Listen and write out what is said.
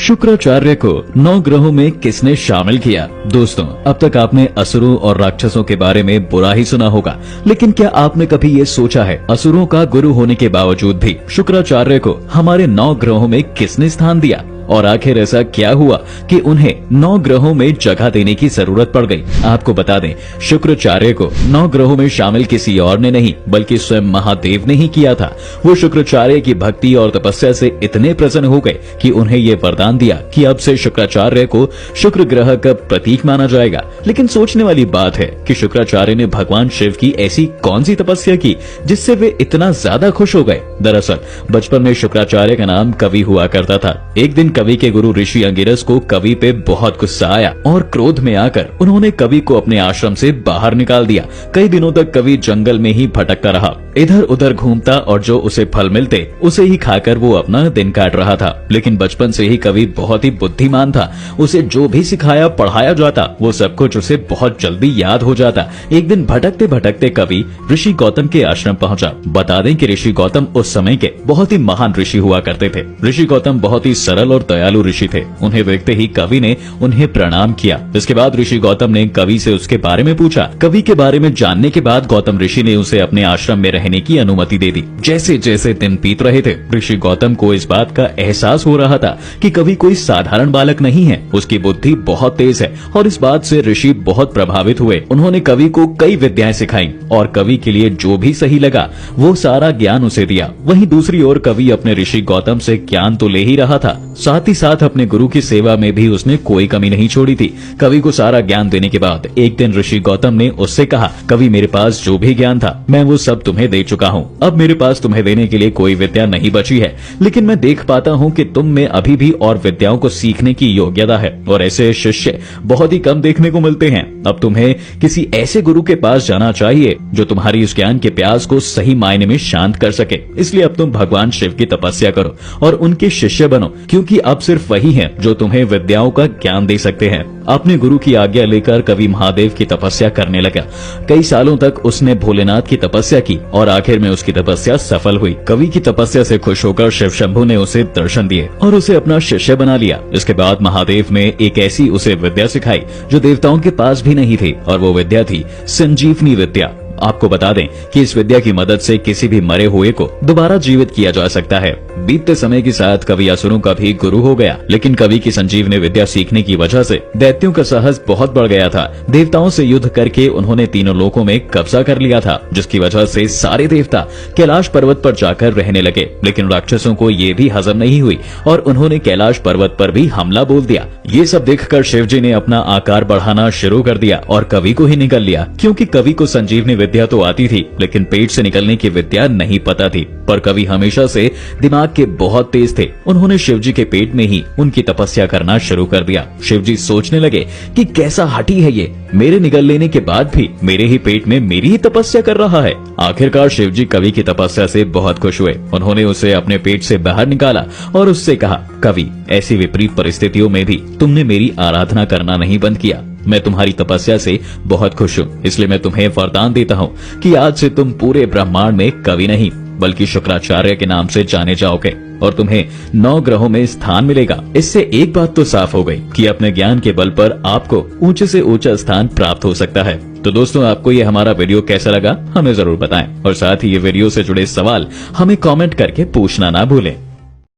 शुक्राचार्य को 9 ग्रहों में किसने शामिल किया? दोस्तों, अब तक आपने असुरों और राक्षसों के बारे में बुरा ही सुना होगा, लेकिन क्या आपने कभी ये सोचा है असुरों का गुरु होने के बावजूद भी शुक्राचार्य को हमारे 9 ग्रहों में किसने स्थान दिया? और आखिर ऐसा क्या हुआ कि उन्हें 9 ग्रहों में जगह देने की जरूरत पड़ गई? आपको बता दें, शुक्राचार्य को 9 ग्रहों में शामिल किसी और ने नहीं बल्कि स्वयं महादेव ने ही किया था। वो शुक्राचार्य की भक्ति और तपस्या से इतने प्रसन्न हो गए कि उन्हें ये वरदान दिया कि अब से शुक्राचार्य को शुक्र ग्रह का प्रतीक माना जाएगा। लेकिन सोचने वाली बात है कि शुक्राचार्य ने भगवान शिव की ऐसी कौन सी तपस्या की जिससे वे इतना ज्यादा खुश हो गए? दरअसल बचपन में शुक्राचार्य का नाम कवि हुआ करता था। एक दिन कवि के गुरु ऋषि अंगिरस को कवि पे बहुत गुस्सा आया और क्रोध में आकर उन्होंने कवि को अपने आश्रम से बाहर निकाल दिया। कई दिनों तक कवि जंगल में ही भटकता रहा, इधर उधर घूमता और जो उसे फल मिलते उसे ही खाकर वो अपना दिन काट रहा था। लेकिन बचपन से ही कवि बहुत ही बुद्धिमान था। उसे जो भी सिखाया पढ़ाया जाता वो सब कुछ उसे बहुत जल्दी याद हो जाता। एक दिन भटकते भटकते कवि ऋषि गौतम के आश्रम पहुंचा। बता दें कि ऋषि गौतम उस समय के बहुत ही महान ऋषि हुआ करते थे। ऋषि गौतम बहुत ही सरल और दयालु ऋषि थे। उन्हें देखते ही कवि ने उन्हें प्रणाम किया। इसके बाद ऋषि गौतम ने कवि से उसके बारे में पूछा। कवि के बारे में जानने के बाद गौतम ऋषि ने उसे अपने आश्रम में रहने की अनुमति दे दी। जैसे जैसे दिन बीत रहे थे, ऋषि गौतम को इस बात का एहसास हो रहा था कि कवि कोई साधारण बालक नहीं है, उसकी बुद्धि बहुत तेज है। और इस बात से ऋषि बहुत प्रभावित हुए। उन्होंने कवि को कई विद्याएं सिखाई और कवि के लिए जो भी सही लगा वो सारा ज्ञान उसे दिया। वहीं दूसरी ओर कवि अपने ऋषि गौतम से ज्ञान तो ले ही रहा था, साथ ही साथ अपने गुरु की सेवा में भी उसने कोई कमी नहीं छोड़ी थी। कवि को सारा ज्ञान देने के बाद एक दिन ऋषि गौतम ने उससे कहा, कवि मेरे पास जो भी ज्ञान था मैं वो सब तुम्हें दे चुका हूँ। अब मेरे पास तुम्हें देने के लिए कोई विद्या नहीं बची है, लेकिन मैं देख पाता हूँ कि तुम में अभी भी और विद्याओं को सीखने की योग्यता है और ऐसे शिष्य बहुत ही कम देखने को मिलते हैं। अब तुम्हें किसी ऐसे गुरु के पास जाना चाहिए जो तुम्हारी इस ज्ञान के प्यास को सही मायने में शांत कर सके। इसलिए अब तुम भगवान शिव की तपस्या करो और उनके शिष्य बनो, क्योंकि अब सिर्फ वही है जो तुम्हें विद्याओं का ज्ञान दे सकते हैं। अपने गुरु की आज्ञा लेकर कवि महादेव की तपस्या करने लगा। कई सालों तक उसने भोलेनाथ की तपस्या की और आखिर में उसकी तपस्या सफल हुई। कवि की तपस्या से खुश होकर शिव शंभु ने उसे दर्शन दिए और उसे अपना शिष्य बना लिया। इसके बाद महादेव ने एक ऐसी उसे विद्या सिखाई जो देवताओं के पास भी नहीं थी, और वो विद्या थी संजीवनी विद्या। आपको बता दें कि इस विद्या की मदद से किसी भी मरे हुए को दोबारा जीवित किया जा सकता है। बीतते समय के साथ कवि असुरों का भी गुरु हो गया, लेकिन कवि की संजीवनी विद्या सीखने की वजह से दैत्यों का साहस बहुत बढ़ गया था। देवताओं से युद्ध करके उन्होंने तीनों लोकों में कब्जा कर लिया था, जिसकी वजह से सारे देवता कैलाश पर्वत पर जाकर रहने लगे। लेकिन राक्षसों को ये भी हजम नहीं हुई और उन्होंने कैलाश पर्वत पर भी हमला बोल दिया। ये सब देखकर शिव जी ने अपना आकार बढ़ाना शुरू कर दिया और कवि को ही निगल लिया, क्योंकि कवि को संजीवनी विद्या तो आती थी लेकिन पेट से निकलने की विद्या नहीं पता थी। पर कवि हमेशा से दिमाग के बहुत तेज थे। उन्होंने शिवजी के पेट में ही उनकी तपस्या करना शुरू कर दिया। शिवजी सोचने लगे कि कैसा हठी है ये, मेरे निगल लेने के बाद भी मेरे ही पेट में मेरी ही तपस्या कर रहा है। आखिरकार शिवजी कवि की तपस्या से बहुत खुश हुए। उन्होंने उसे अपने पेट से बाहर निकाला और उससे कहा, कवि ऐसी विपरीत परिस्थितियों में भी तुमने मेरी आराधना करना नहीं बंद किया। मैं तुम्हारी तपस्या से बहुत खुश हूँ, इसलिए मैं तुम्हें वरदान देता हूँ कि आज से तुम पूरे ब्रह्मांड में कवि नहीं बल्कि शुक्राचार्य के नाम से जाने जाओगे और तुम्हें 9 ग्रहों में स्थान मिलेगा। इससे एक बात तो साफ हो गई कि अपने ज्ञान के बल पर आपको ऊंचे से ऊंचा स्थान प्राप्त हो सकता है। तो दोस्तों, आपको ये हमारा वीडियो कैसा लगा हमें जरूर बताएं और साथ ही ये वीडियो से जुड़े सवाल हमें कमेंट करके पूछना ना भूलें।